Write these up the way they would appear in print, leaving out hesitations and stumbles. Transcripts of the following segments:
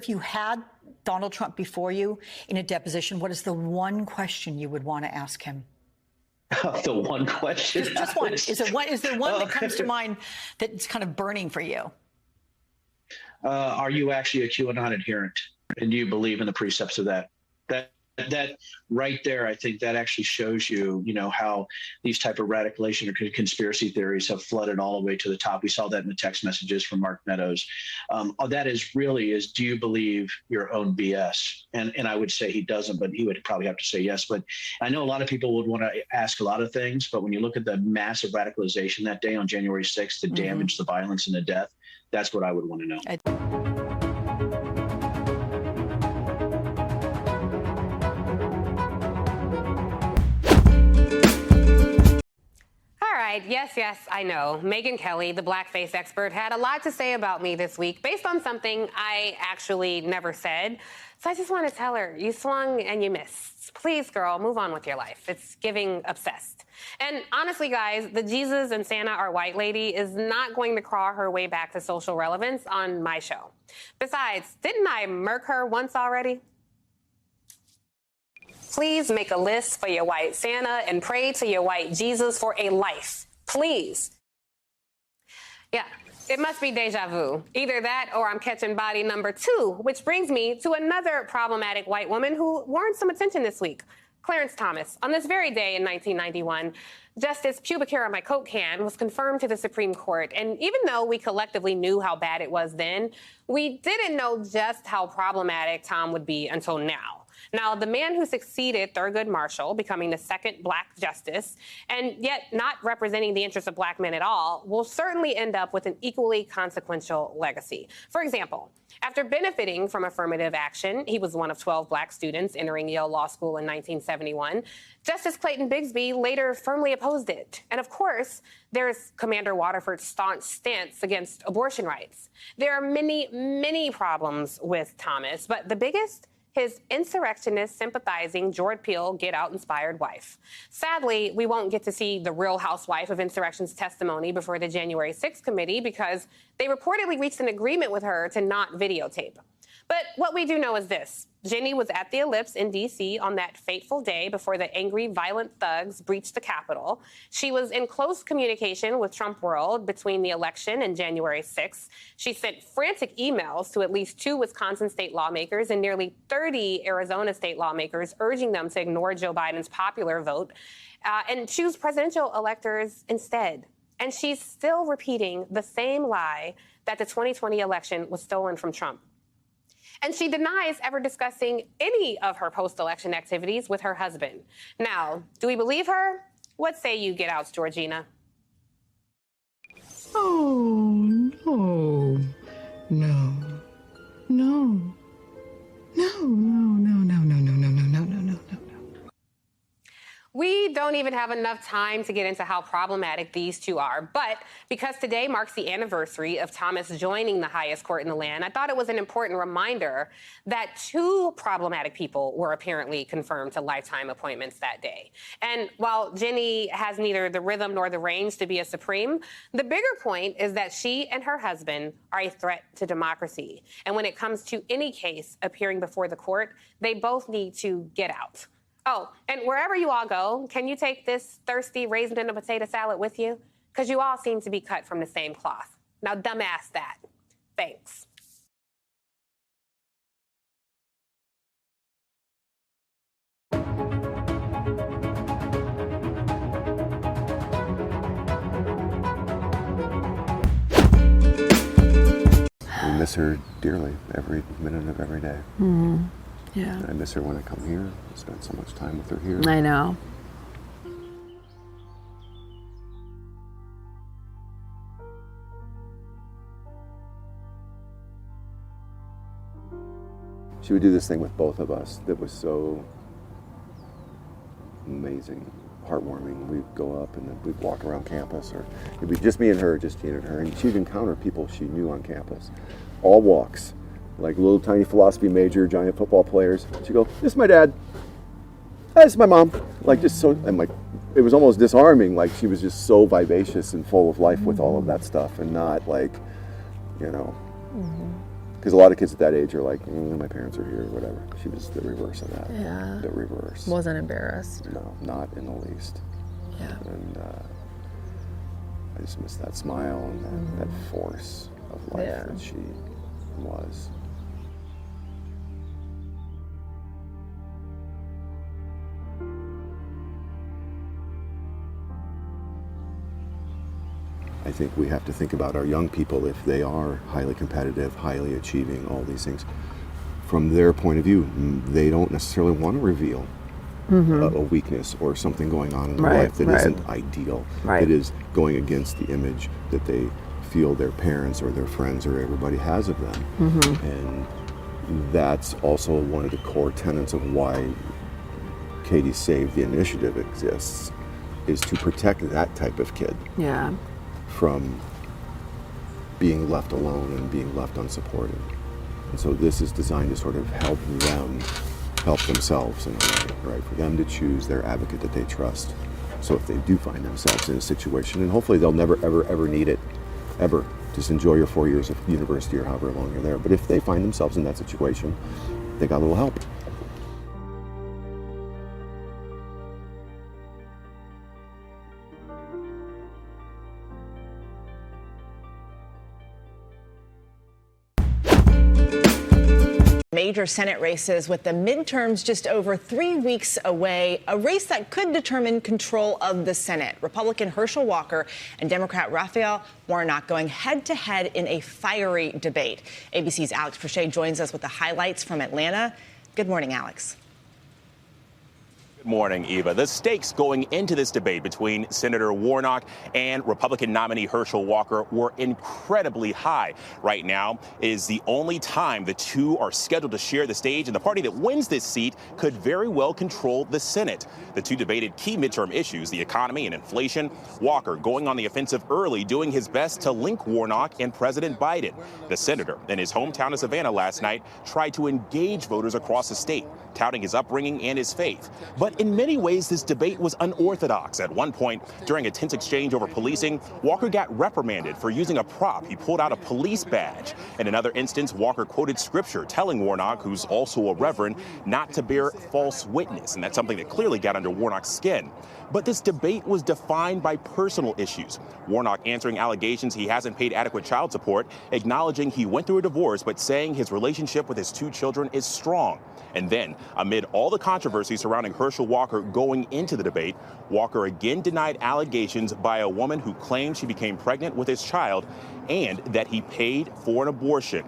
If you had Donald Trump before you in a deposition, what is the one question you would want to ask him? The one question? Just one. Is there one that comes to mind that's kind of burning for you? Are you actually a QAnon adherent? And do you believe in the precepts of that? That right there, I think that actually shows you, how these type of radicalization or conspiracy theories have flooded all the way to the top. We saw that in the text messages from Mark Meadows. That is, do you believe your own BS? And I would say he doesn't, but he would probably have to say yes. But I know a lot of people would want to ask a lot of things, but when you look at the massive radicalization that day on January 6th, the damage, the violence, and the death, that's what I would want to know. Yes, I know. Megyn Kelly, the blackface expert, had a lot to say about me this week based on something I actually never said. So I just want to tell her, you swung and you missed. Please, girl, move on with your life. It's giving obsessed. And honestly, guys, the Jesus and Santa are white lady is not going to crawl her way back to social relevance on my show. Besides, didn't I murk her once already? Please make a list for your white Santa and pray to your white Jesus for a life. Please. Yeah, it must be deja vu. Either that or I'm catching body number 2, which brings me to another problematic white woman who warrants some attention this week. Clarence Thomas. On this very day in 1991, Justice Pubic Hair on my Coke can was confirmed to the Supreme Court. And even though we collectively knew how bad it was then, we didn't know just how problematic Tom would be until now. Now, the man who succeeded Thurgood Marshall, becoming the second black justice, and yet not representing the interests of black men at all, will certainly end up with an equally consequential legacy. For example, after benefiting from affirmative action, he was one of 12 black students entering Yale Law School in 1971. Justice Clayton Bigsby later firmly opposed it. And of course, there's Commander Waterford's staunch stance against abortion rights. There are many, many problems with Thomas, but the biggest? His insurrectionist, sympathizing, Jordan Peele get-out-inspired wife. Sadly, we won't get to see the real housewife of insurrection's testimony before the January 6th committee because they reportedly reached an agreement with her to not videotape. But what we do know is this. Jenny was at the Ellipse in D.C. on that fateful day before the angry, violent thugs breached the Capitol. She was in close communication with Trump World between the election and January 6th. She sent frantic emails to at least 2 Wisconsin state lawmakers and nearly 30 Arizona state lawmakers, urging them to ignore Joe Biden's popular vote and choose presidential electors instead. And she's still repeating the same lie that the 2020 election was stolen from Trump. And she denies ever discussing any of her post-election activities with her husband. Now, do we believe her? What say you, Get Outs, Georgina? Oh, no. No. No. No, no, no, no, no, no, no, no, no, no, no, no. We don't even have enough time to get into how problematic these two are, but because today marks the anniversary of Thomas joining the highest court in the land, I thought it was an important reminder that 2 problematic people were apparently confirmed to lifetime appointments that day. And while Jenny has neither the rhythm nor the range to be a Supreme, the bigger point is that she and her husband are a threat to democracy. And when it comes to any case appearing before the court, they both need to get out. Oh, and wherever you all go, can you take this thirsty raisin and a potato salad with you? Because you all seem to be cut from the same cloth. Now, dumbass that. Thanks. I miss her dearly every minute of every day. Mm-hmm. Yeah. I miss her when I come here. I spend so much time with her here. I know. She would do this thing with both of us that was so amazing, heartwarming. We'd go up and then we'd walk around campus, or it'd be just me and her, and she'd encounter people she knew on campus, all walks. Like little tiny philosophy major, giant football players. She'd go, "This is my dad. This is my mom." Like just so, and like, it was almost disarming. Like she was just so vivacious and full of life with all of that stuff, and not like, Because a lot of kids at that age are like, my parents are here, or whatever. She was the reverse of that. Yeah. The reverse. Wasn't embarrassed. No, not in the least. Yeah. And I just miss that smile and that force of life that she was. I think we have to think about our young people if they are highly competitive, highly achieving, all these things. From their point of view, they don't necessarily want to reveal a weakness or something going on in their life that isn't ideal, that is going against the image that they feel their parents or their friends or everybody has of them. And that's also one of the core tenets of why Katie Save the Initiative exists, is to protect that type of kid. Yeah. From being left alone and being left unsupported. And so this is designed to sort of help them help themselves in a way, right? For them to choose their advocate that they trust. So if they do find themselves in a situation, and hopefully they'll never, ever, ever need it, ever. Just enjoy your 4 years of university or however long you're there. But if they find themselves in that situation, they got a little help. Major Senate races with the midterms just over 3 weeks away, a race that could determine control of the Senate. Republican Herschelwalker and Democrat Raphaelwarnock going head-to-head in a fiery debate. ABC's Alex Prochet joins us with the highlights from Atlanta. Good morning, Alex. Good morning, Eva. The stakes going into this debate between Senator Warnock and Republican nominee Herschelwalker were incredibly high. Right now is the only time the two are scheduled to share the stage, and the party that wins this seat could very well control the Senate. The two debated key midterm issues, the economy and inflation. Walker going on the offensive early, doing his best to link Warnock and President Biden. The senator, in his hometown of Savannah last night, tried to engage voters across the state, touting his upbringing and his faith. But in many ways, this debate was unorthodox. At one point, during a tense exchange over policing, Walker got reprimanded for using a prop. He pulled out a police badge. In another instance, Walker quoted scripture telling Warnock, who's also a reverend, not to bear false witness. And that's something that clearly got under Warnock's skin. But this debate was defined by personal issues. Warnock answering allegations he hasn't paid adequate child support, acknowledging he went through a divorce, but saying his relationship with his two children is strong. And then, amid all the controversy surrounding Herschelwalker going into the debate, Walker again denied allegations by a woman who claimed she became pregnant with his child and that he paid for an abortion.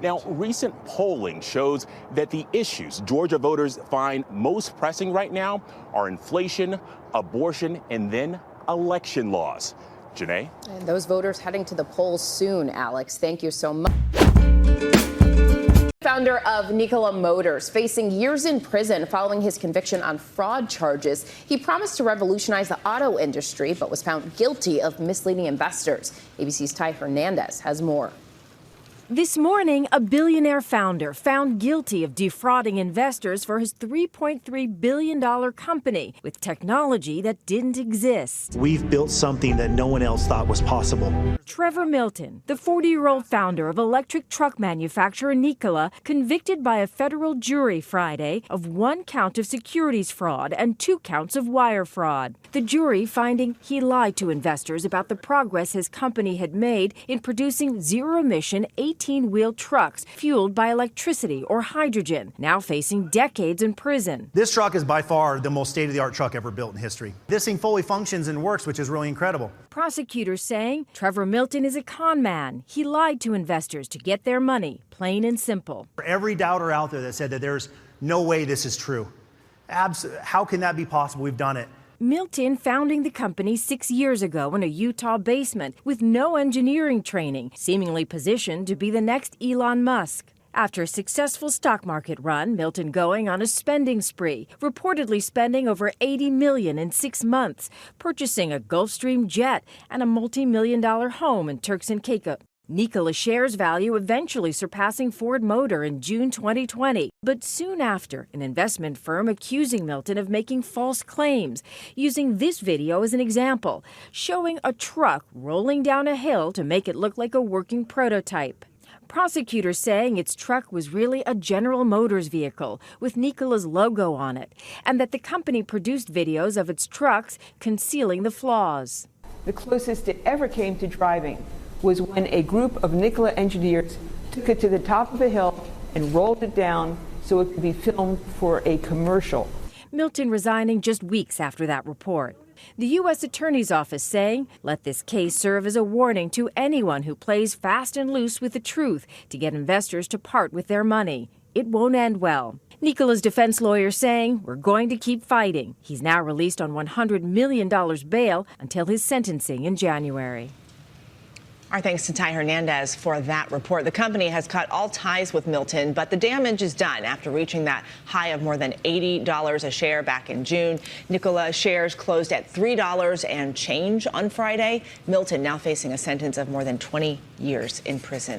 Now, recent polling shows that the issues Georgia voters find most pressing right now are inflation, abortion, and then election laws. Janae? And those voters heading to the polls soon, Alex. Thank you so much. Founder of Nikolamotors facing years in prison following his conviction on fraud charges. He promised to revolutionize the auto industry, but was found guilty of misleading investors. ABC's Ty Hernandez has more. This morning, a billionaire founder found guilty of defrauding investors for his $3.3 billion company with technology that didn't exist. We've built something that no one else thought was possible. Trevor Milton, the 40-year-old founder of electric truck manufacturer Nikola, convicted by a federal jury Friday of 1 count of securities fraud and 2 counts of wire fraud. The jury finding he lied to investors about the progress his company had made in producing zero-emission 18-wheel trucks fueled by electricity or hydrogen, now facing decades in prison. This truck is by far the most state-of-the-art truck ever built in history. This thing fully functions and works, which is really incredible. Prosecutors saying Trevor Milton is a con man. He lied to investors to get their money, plain and simple. For every doubter out there that said that there's no way this is true, how can that be possible? We've done it. Milton founding the company 6 years ago in a Utah basement with no engineering training, seemingly positioned to be the next Elon Musk. After a successful stock market run, Milton going on a spending spree, reportedly spending over $80 million in 6 months, purchasing a Gulfstream jet and a multi-million-dollar home in Turks and Caicos. Nikola shares value eventually surpassing Ford Motor in June 2020. But soon after, an investment firm accusing Milton of making false claims, using this video as an example, showing a truck rolling down a hill to make it look like a working prototype. Prosecutors saying its truck was really a General Motors vehicle with Nikola's logo on it, and that the company produced videos of its trucks concealing the flaws. The closest it ever came to driving was when a group of Nikola engineers took it to the top of a hill and rolled it down so it could be filmed for a commercial. Milton resigning just weeks after that report. The U.S. Attorney's Office saying, let this case serve as a warning to anyone who plays fast and loose with the truth to get investors to part with their money. It won't end well. Nikola's defense lawyer saying, we're going to keep fighting. He's now released on $100 million bail until his sentencing in January. Our thanks to Ty Hernandez for that report. The company has cut all ties with Milton, but the damage is done after reaching that high of more than $80 a share back in June. Nikola shares closed at $3 and change on Friday. Milton now facing a sentence of more than 20 years in prison.